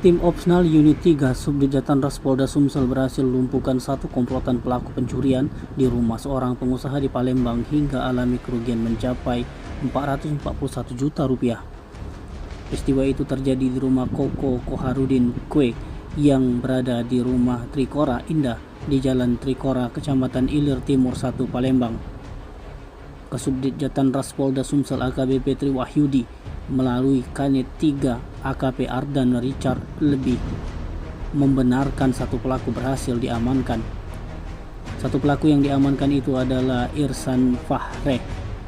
Tim Opsnal Unit 3 Subdit Jatan Ras Polda Sumsel berhasil lumpuhkan satu komplotan pelaku pencurian di rumah seorang pengusaha di Palembang hingga alami kerugian mencapai 441 juta rupiah. Peristiwa itu terjadi di rumah Koko Koharudin Kwe yang berada di rumah Trikora Indah di Jalan Trikora, Kecamatan Ilir Timur 1, Palembang. Kasubdit Jatan Ras Polda Sumsel AKBP Tri Wahyudi melalui Kanit 3 AKP Ardan Richard lebih membenarkan satu pelaku berhasil diamankan. Satu pelaku yang diamankan itu adalah Irsan Fahre,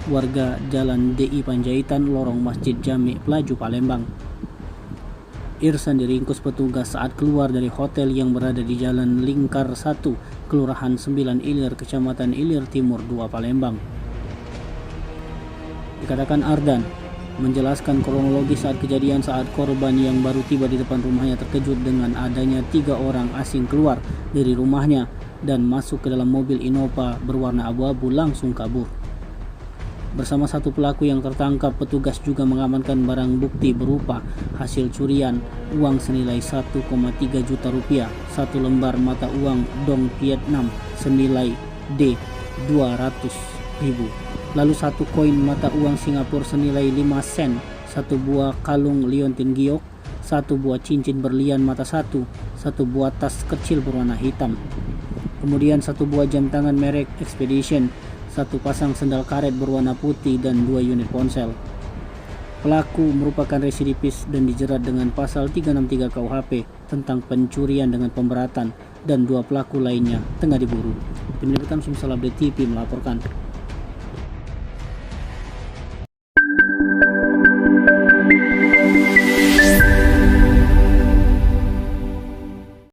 warga Jalan DI Panjaitan, lorong Masjid Jami Pelaju, Palembang. Irsan diringkus petugas saat keluar dari hotel yang berada di Jalan Lingkar 1, Kelurahan 9 Ilir, Kecamatan Ilir Timur 2, Palembang. Dikatakan Ardan menjelaskan kronologi saat kejadian saat korban yang baru tiba di depan rumahnya terkejut dengan adanya 3 orang asing keluar dari rumahnya dan masuk ke dalam mobil Innova berwarna abu-abu langsung kabur. Bersama satu pelaku yang tertangkap, petugas juga mengamankan barang bukti berupa hasil curian, uang senilai 1,3 juta rupiah, satu lembar mata uang dong Vietnam senilai D200.000, lalu satu koin mata uang Singapura senilai 5 sen, satu buah kalung liontin giok, satu buah cincin berlian mata satu buah tas kecil berwarna hitam, kemudian satu buah jam tangan merek Expedition, satu pasang sendal karet berwarna putih, dan 2 unit ponsel. Pelaku merupakan residivis dan dijerat dengan pasal 363 KUHP tentang pencurian dengan pemberatan, dan 2 pelaku lainnya tengah diburu. Tim Liputan Sumsel Update TV melaporkan.